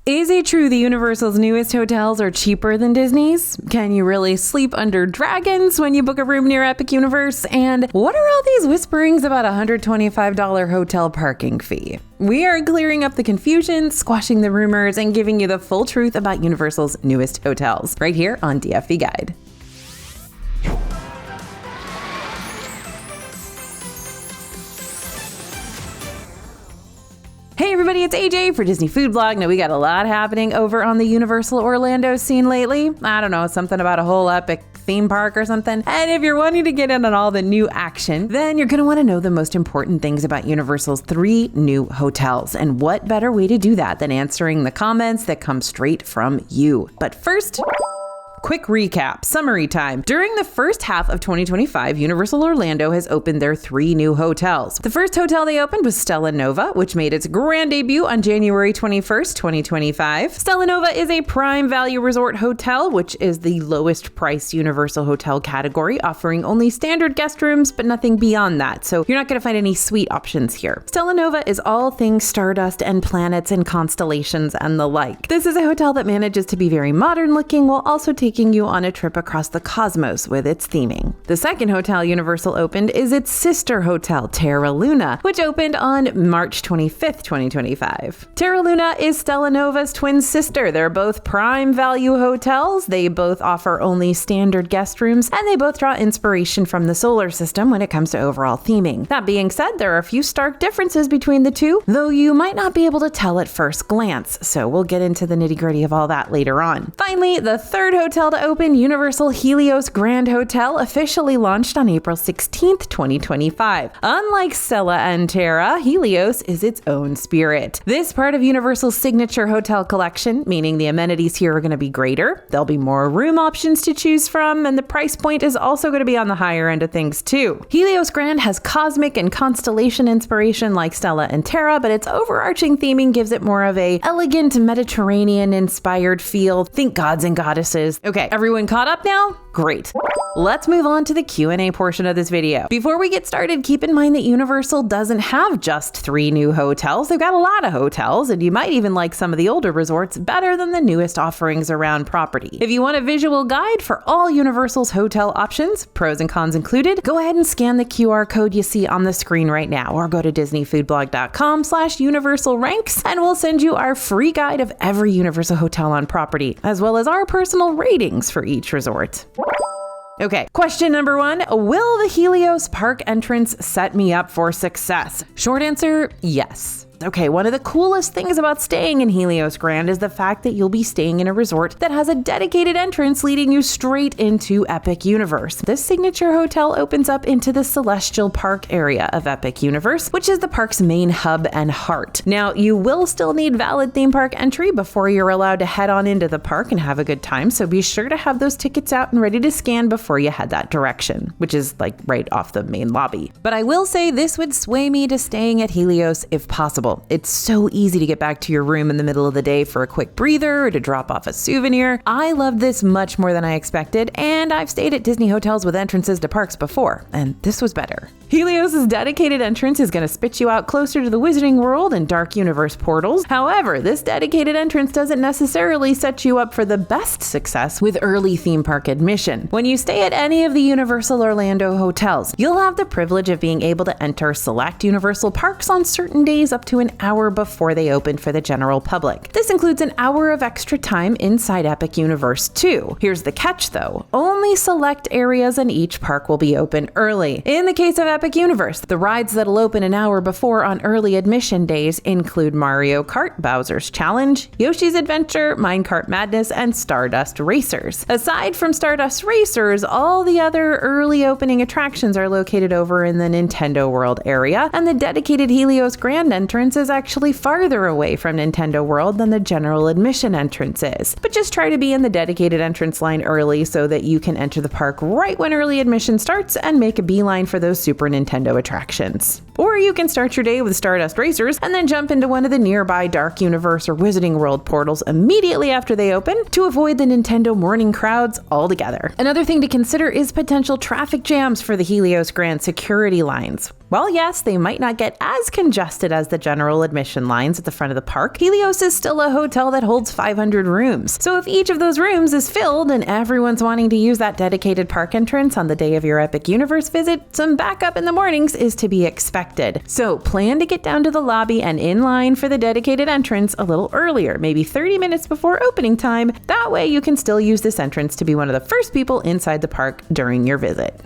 Is it true the Universal's newest hotels are cheaper than Disney's? Can you really sleep under dragons when you book a room near Epic Universe? And what are all these whisperings about a $125 hotel parking fee? We are clearing up the confusion, squashing the rumors, and giving you the full truth about Universal's newest hotels, right here on DFV Guide. Hey everybody, it's AJ for Disney Food Blog. Now we got a lot happening over on the Universal Orlando scene lately. I don't know, something about a whole epic theme park or something. And if you're wanting to get in on all the new action, then you're going to want to know the most important things about Universal's 3 new hotels. And what better way to do that than answering the comments that come straight from you. But first, quick recap, summary time. During the first half of 2025, Universal Orlando has opened their 3 new hotels. The first hotel they opened was Stellanova, which made its grand debut on January 21st, 2025. Stellanova is a prime value resort hotel, which is the lowest priced Universal hotel category, offering only standard guest rooms, but nothing beyond that. So you're not going to find any suite options here. Stellanova is all things stardust and planets and constellations and the like. This is a hotel that manages to be very modern looking while also taking you on a trip across the cosmos with its theming. The second hotel Universal opened is its sister hotel, Teraluna, which opened on March 25th, 2025. Teraluna is Stellanova's twin sister. They're both prime value hotels. They both offer only standard guest rooms, and they both draw inspiration from the solar system when it comes to overall theming. That being said, there are a few stark differences between the two, though you might not be able to tell at first glance, so we'll get into the nitty-gritty of all that later on. Finally, the third hotel to open, Universal Helios Grand Hotel, officially launched on April 16th, 2025. Unlike Stella and Terra, Helios is its own spirit. This part of Universal's signature hotel collection, meaning the amenities here are going to be greater, there'll be more room options to choose from, and the price point is also going to be on the higher end of things too. Helios Grand has cosmic and constellation inspiration like Stella and Terra, but its overarching theming gives it more of a elegant Mediterranean-inspired feel. Think gods and goddesses. Okay, everyone caught up now? Great. Let's move on to the Q&A portion of this video. Before we get started, keep in mind that Universal doesn't have just 3 new hotels. They've got a lot of hotels, and you might even like some of the older resorts better than the newest offerings around property. If you want a visual guide for all Universal's hotel options, pros and cons included, go ahead and scan the QR code you see on the screen right now, or go to disneyfoodblog.com/universalranks, and we'll send you our free guide of every Universal hotel on property, as well as our personal ratings for each resort. Okay, question number 1. Will the Helios park entrance set me up for success? Short answer, yes. Okay, one of the coolest things about staying in Helios Grand is the fact that you'll be staying in a resort that has a dedicated entrance leading you straight into Epic Universe. This signature hotel opens up into the Celestial Park area of Epic Universe, which is the park's main hub and heart. Now, you will still need valid theme park entry before you're allowed to head on into the park and have a good time, so be sure to have those tickets out and ready to scan before you head that direction, which is like right off the main lobby. But I will say this would sway me to staying at Helios if possible. It's so easy to get back to your room in the middle of the day for a quick breather or to drop off a souvenir. I love this much more than I expected, and I've stayed at Disney hotels with entrances to parks before, and this was better. Helios's dedicated entrance is going to spit you out closer to the Wizarding World and Dark Universe portals. However, this dedicated entrance doesn't necessarily set you up for the best success with early theme park admission. When you stay at any of the Universal Orlando hotels, you'll have the privilege of being able to enter select Universal parks on certain days up to an hour before they open for the general public. This includes an hour of extra time inside Epic Universe too. Here's the catch though, only select areas in each park will be open early. In the case of Epic Universe, the rides that'll open an hour before on early admission days include Mario Kart, Bowser's Challenge, Yoshi's Adventure, Minecart Madness, and Stardust Racers. Aside from Stardust Racers, all the other early opening attractions are located over in the Nintendo World area, and the dedicated Helios Grand entrance is actually farther away from Nintendo World than the general admission entrance is. But just try to be in the dedicated entrance line early so that you can enter the park right when early admission starts and make a beeline for those Super Nintendo attractions. Or you can start your day with Stardust Racers and then jump into one of the nearby Dark Universe or Wizarding World portals immediately after they open to avoid the Nintendo morning crowds altogether. Another thing to consider is potential traffic jams for the Helios Grand security lines. While yes, they might not get as congested as the general admission lines at the front of the park, Helios is still a hotel that holds 500 rooms. So if each of those rooms is filled and everyone's wanting to use that dedicated park entrance on the day of your Epic Universe visit, some backup in the mornings is to be expected. So plan to get down to the lobby and in line for the dedicated entrance a little earlier, maybe 30 minutes before opening time. That way you can still use this entrance to be one of the first people inside the park during your visit.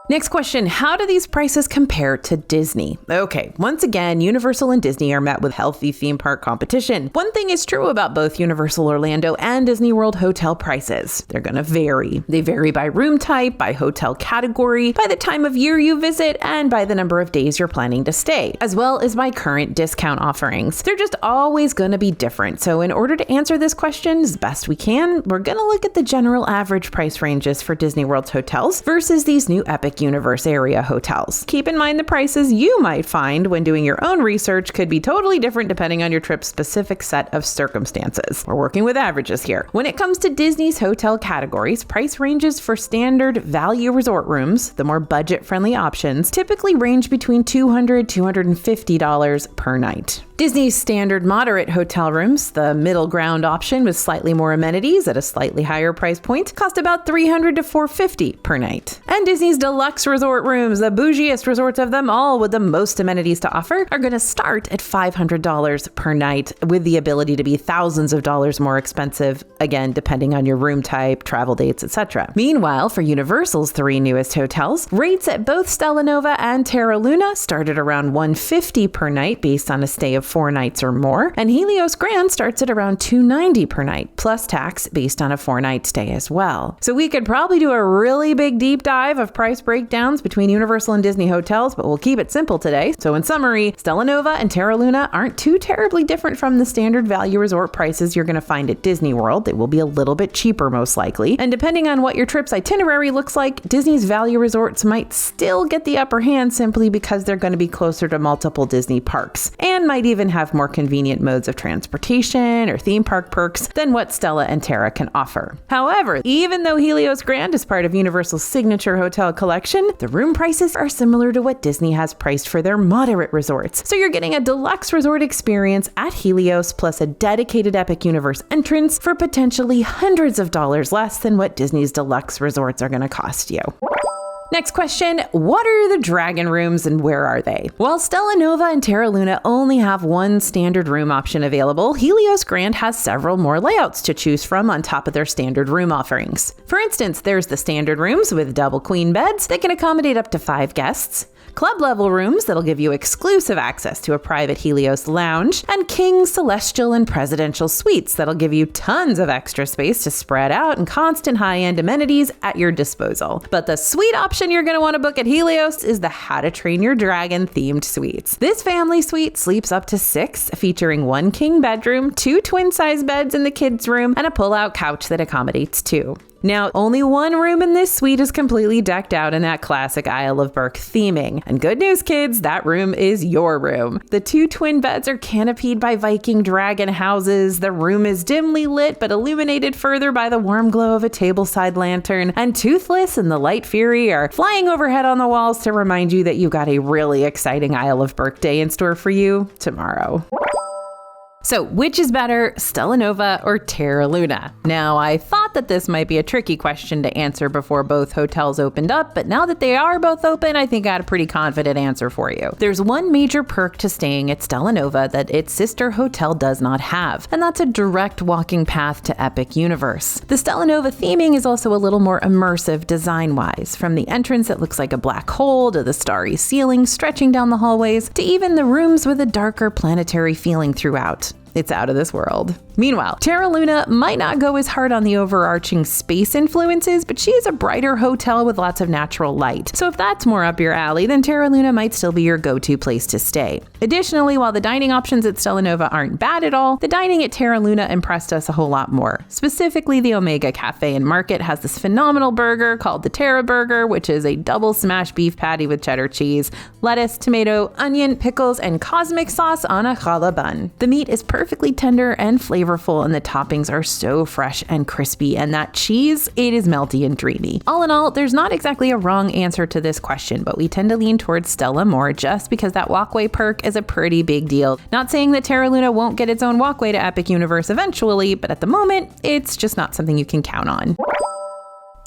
Next question, how do these prices compare to Disney? Okay, once again, Universal and Disney are met with healthy theme park competition. One thing is true about both Universal Orlando and Disney World hotel prices. They're gonna vary. They vary by room type, by hotel category, by the time of year you visit, and by the number of days you're planning to stay, as well as by current discount offerings. They're just always gonna be different. So in order to answer this question as best we can, we're gonna look at the general average price ranges for Disney World's hotels versus these new Epic Universe area hotels. Keep in mind the prices you might find when doing your own research could be totally different depending on your trip's specific set of circumstances. We're working with averages here. When it comes to Disney's hotel categories, price ranges for standard value resort rooms, the more budget-friendly options, typically range between $200 to $250 per night. Disney's standard moderate hotel rooms, the middle ground option with slightly more amenities at a slightly higher price point, cost about $300 to $450 per night. And Disney's deluxe resort rooms, the bougiest resorts of them all with the most amenities to offer, are going to start at $500 per night with the ability to be thousands of dollars more expensive, again, depending on your room type, travel dates, etc. Meanwhile, for Universal's three newest hotels, rates at both Stellanova and Teraluna started around $150 per night based on a stay of 4 nights or more, and Helios Grand starts at around $290 per night, plus tax based on a 4-night stay as well. So we could probably do a really big deep dive of price breakdowns between Universal and Disney hotels, but we'll keep it simple today. So in summary, Stellanova and Teraluna aren't too terribly different from the standard value resort prices you're going to find at Disney World. They will be a little bit cheaper most likely, and depending on what your trip's itinerary looks like, Disney's value resorts might still get the upper hand simply because they're going to be closer to multiple Disney parks, and might even have more convenient modes of transportation or theme park perks than what Stella and Terra can offer. However, even though Helios Grand is part of Universal's signature hotel collection, the room prices are similar to what Disney has priced for their moderate resorts. So you're getting a deluxe resort experience at Helios plus a dedicated Epic Universe entrance for potentially hundreds of dollars less than what Disney's deluxe resorts are going to cost you. Next question, what are the Dragon rooms and where are they? While Stellanova and Teraluna only have one standard room option available, Helios Grand has several more layouts to choose from on top of their standard room offerings. For instance, there's the standard rooms with double queen beds that can accommodate up to 5 guests, club level rooms that'll give you exclusive access to a private Helios lounge, and king, celestial, and presidential suites that'll give you tons of extra space to spread out and constant high-end amenities at your disposal. But the suite option you're going to want to book at Helios is the How to Train Your Dragon themed suites. This family suite sleeps up to 6, featuring 1 king bedroom, 2 twin-size beds in the kids' room, and a pull-out couch that accommodates 2. Now, only one room in this suite is completely decked out in that classic Isle of Berk theming. And good news, kids, that room is your room. The 2 twin beds are canopied by Viking dragon houses. The room is dimly lit but illuminated further by the warm glow of a tableside lantern. And Toothless and the Light Fury are flying overhead on the walls to remind you that you've got a really exciting Isle of Berk day in store for you tomorrow. So which is better, Stellanova or Teraluna? Now, I thought that this might be a tricky question to answer before both hotels opened up, but now that they are both open, I think I had a pretty confident answer for you. There's one major perk to staying at Stellanova that its sister hotel does not have, and that's a direct walking path to Epic Universe. The Stellanova theming is also a little more immersive design-wise, from the entrance that looks like a black hole to the starry ceiling stretching down the hallways to even the rooms with a darker planetary feeling throughout. It's out of this world. Meanwhile, Teraluna might not go as hard on the overarching space influences, but she is a brighter hotel with lots of natural light. So if that's more up your alley, then Teraluna might still be your go-to place to stay. Additionally, while the dining options at Stellanova aren't bad at all, the dining at Teraluna impressed us a whole lot more. Specifically, the Omega Cafe and Market has this phenomenal burger called the Terra Burger, which is a double smashed beef patty with cheddar cheese, lettuce, tomato, onion, pickles, and cosmic sauce on a challah bun. The meat is perfect perfectly tender and flavorful, and the toppings are so fresh and crispy, and that cheese, it is melty and dreamy. All in all, there's not exactly a wrong answer to this question, but we tend to lean towards Stella more just because that walkway perk is a pretty big deal. Not saying that Teraluna won't get its own walkway to Epic Universe eventually, but at the moment, it's just not something you can count on.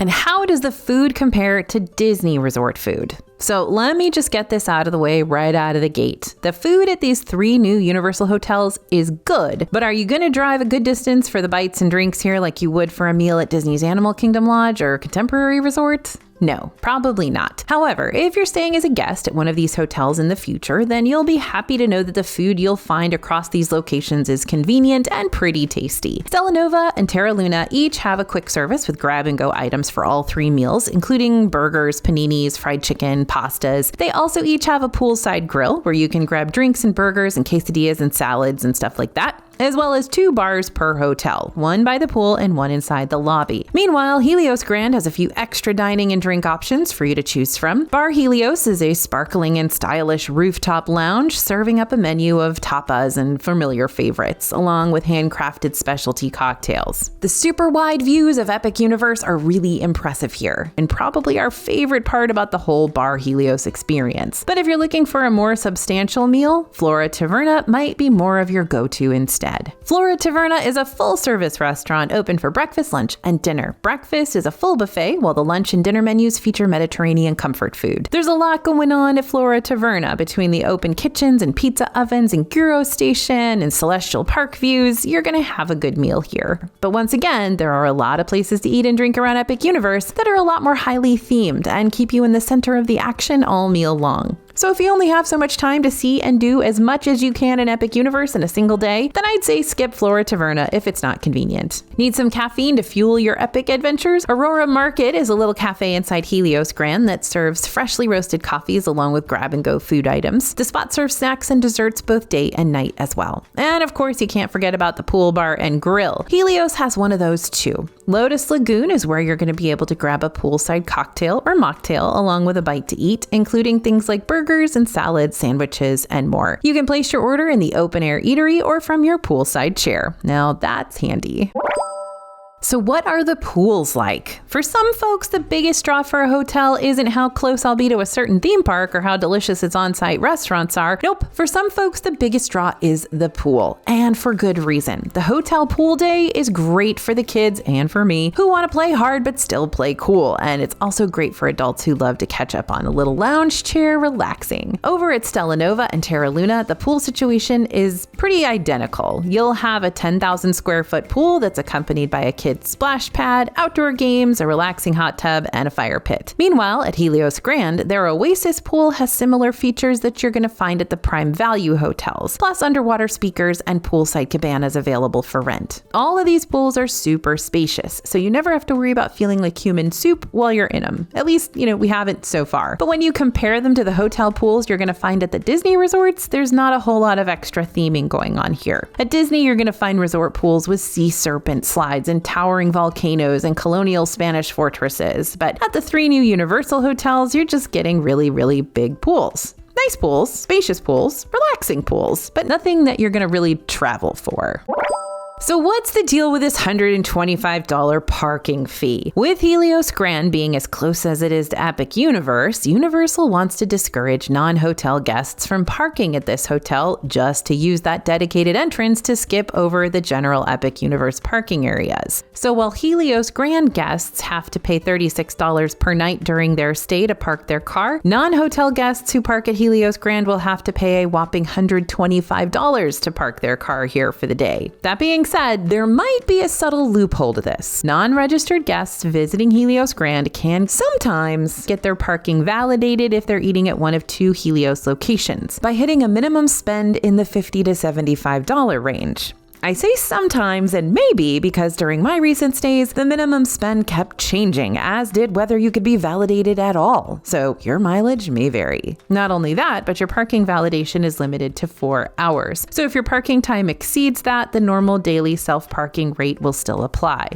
And how does the food compare to Disney resort food? So let me just get this out of the way right out of the gate. The food at these 3 new Universal hotels is good, but are you going to drive a good distance for the bites and drinks here like you would for a meal at Disney's Animal Kingdom Lodge or Contemporary Resort? No, probably not. However, if you're staying as a guest at one of these hotels in the future, then you'll be happy to know that the food you'll find across these locations is convenient and pretty tasty. Stellanova and Teraluna each have a quick service with grab-and-go items for all 3 meals, including burgers, paninis, fried chicken, pastas. They also each have a poolside grill where you can grab drinks and burgers and quesadillas and salads and stuff like that, as well as 2 bars per hotel, one by the pool and one inside the lobby. Meanwhile, Helios Grand has a few extra dining and drink options for you to choose from. Bar Helios is a sparkling and stylish rooftop lounge serving up a menu of tapas and familiar favorites, along with handcrafted specialty cocktails. The super wide views of Epic Universe are really impressive here, and probably our favorite part about the whole Bar Helios experience. But if you're looking for a more substantial meal, Flora Taverna might be more of your go-to instead. Flora Taverna is a full-service restaurant open for breakfast, lunch, and dinner. Breakfast is a full buffet, while the lunch and dinner menus feature Mediterranean comfort food. There's a lot going on at Flora Taverna between the open kitchens and pizza ovens and gyro station and celestial park views. You're gonna have a good meal here. But once again, there are a lot of places to eat and drink around Epic Universe that are a lot more highly themed and keep you in the center of the action all meal long. So if you only have so much time to see and do as much as you can in Epic Universe in a single day, then I'd say skip Flora Taverna if it's not convenient. Need some caffeine to fuel your epic adventures? Aurora Market is a little cafe inside Helios Grand that serves freshly roasted coffees along with grab-and-go food items. The spot serves snacks and desserts both day and night as well. And of course, you can't forget about the pool bar and grill. Helios has one of those too. Lotus Lagoon is where you're going to be able to grab a poolside cocktail or mocktail along with a bite to eat, including things like burgers and salads, sandwiches, and more. You can place your order in the open-air eatery or from your poolside chair. Now that's handy. So what are the pools like? For some folks, the biggest draw for a hotel isn't how close I'll be to a certain theme park or how delicious its on-site restaurants are. Nope, for some folks, the biggest draw is the pool, and for good reason. The hotel pool day is great for the kids and for me who want to play hard but still play cool, and it's also great for adults who love to catch up on a little lounge chair relaxing. Over at Stellanova and Teraluna, the pool situation is pretty identical. You'll have a 10,000 square foot pool that's accompanied by a kid's splash pad, outdoor games, a relaxing hot tub, and a fire pit. Meanwhile, at Helios Grand, their Oasis pool has similar features that you're going to find at the Prime Value hotels, plus underwater speakers and poolside cabanas available for rent. All of these pools are super spacious, so you never have to worry about feeling like human soup while you're in them. At least, we haven't so far. But when you compare them to the hotel pools you're going to find at the Disney resorts, there's not a whole lot of extra theming going on here. At Disney, you're going to find resort pools with sea serpent slides and towering volcanoes and colonial Spanish fortresses. But at the 3 new Universal hotels, you're just getting really, really big pools. Nice pools, spacious pools, relaxing pools, but nothing that you're going to really travel for. So what's the deal with this $125 parking fee? With Helios Grand being as close as it is to Epic Universe, Universal wants to discourage non-hotel guests from parking at this hotel just to use that dedicated entrance to skip over the general Epic Universe parking areas. So while Helios Grand guests have to pay $36 per night during their stay to park their car, non-hotel guests who park at Helios Grand will have to pay a whopping $125 to park their car here for the day. That being said, there might be a subtle loophole to this. Non-registered guests visiting Helios Grand can sometimes get their parking validated if they're eating at one of 2 Helios locations by hitting a minimum spend in the $50 to $75 range. I say sometimes and maybe because during my recent stays, the minimum spend kept changing, as did whether you could be validated at all. So your mileage may vary. Not only that, but your parking validation is limited to 4 hours. So if your parking time exceeds that, the normal daily self-parking rate will still apply.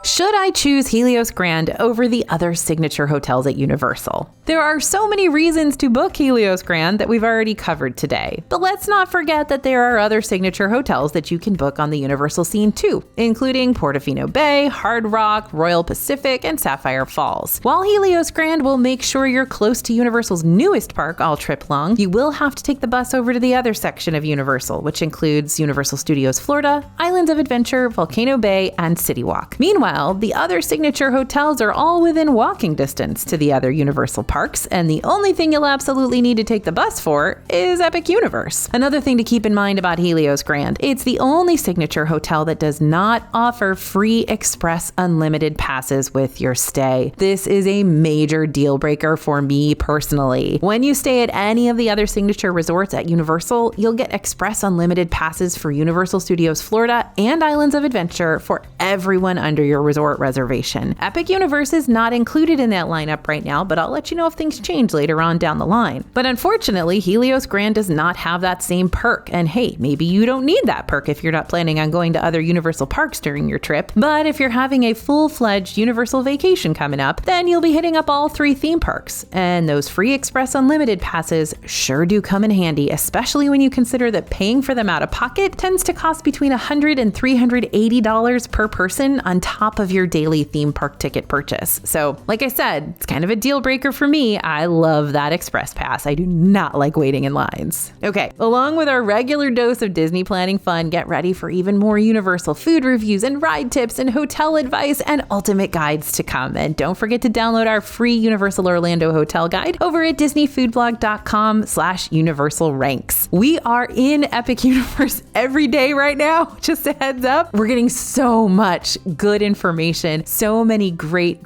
Should I choose Helios Grand over the other signature hotels at Universal? There are so many reasons to book Helios Grand that we've already covered today. But let's not forget that there are other signature hotels that you can book on the Universal scene too, including Portofino Bay, Hard Rock, Royal Pacific, and Sapphire Falls. While Helios Grand will make sure you're close to Universal's newest park all trip long, you will have to take the bus over to the other section of Universal, which includes Universal Studios Florida, Islands of Adventure, Volcano Bay, and City Walk. Meanwhile, the other signature hotels are all within walking distance to the other Universal parks, and the only thing you'll absolutely need to take the bus for is Epic Universe. Another thing to keep in mind about Helios Grand, it's the only signature hotel that does not offer free express unlimited passes with your stay. This is a major deal breaker for me personally. When you stay at any of the other signature resorts at Universal, you'll get express unlimited passes for Universal Studios Florida and Islands of Adventure for everyone under your resort reservation. Epic Universe is not included in that lineup right now, but I'll let you know if things change later on down the line. But unfortunately, Helios Grand does not have that same perk. And hey, maybe you don't need that perk if you're not planning on going to other Universal parks during your trip. But if you're having a full-fledged Universal vacation coming up, then you'll be hitting up all 3 theme parks. And those free Express Unlimited passes sure do come in handy, especially when you consider that paying for them out of pocket tends to cost between $100 and $380 per person on top of your daily theme park ticket purchase. So, like I said, it's kind of a deal breaker for me. I love that Express Pass. I do not like waiting in lines. Okay, along with our regular dose of Disney planning fun, get ready for even more Universal food reviews and ride tips and hotel advice and ultimate guides to come. And don't forget to download our free Universal Orlando hotel guide over at disneyfoodblog.com/Universal Ranks. We are in Epic Universe every day right now. Just a heads up. We're getting so much good information, so many great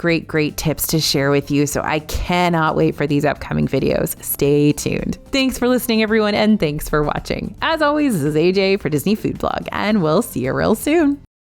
tips to share with you. So I cannot wait for these upcoming videos. Stay tuned. Thanks for listening, everyone, and thanks for watching. As always, this is AJ for Disney Food Blog, and we'll see you real soon.